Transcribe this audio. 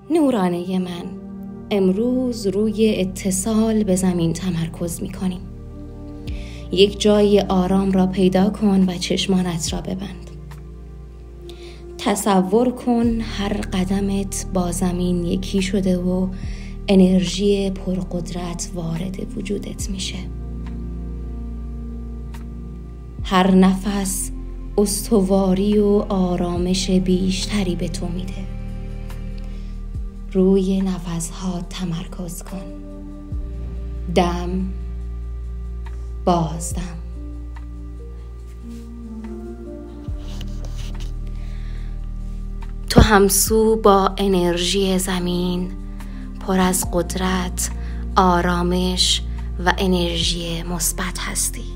نورانه من، امروز روی اتصال به زمین تمرکز می‌کنیم. یک جای آرام را پیدا کن و چشمانت را ببند. تصور کن هر قدمت با زمین یکی شده و انرژی پرقدرت وارد وجودت میشه. هر نفس استواری و آرامش بیشتری به تو میده. روی نفس‌ها تمرکز کن. دم، بازدم. تو همسو با انرژی زمین، پر از قدرت، آرامش و انرژی مثبت هستی.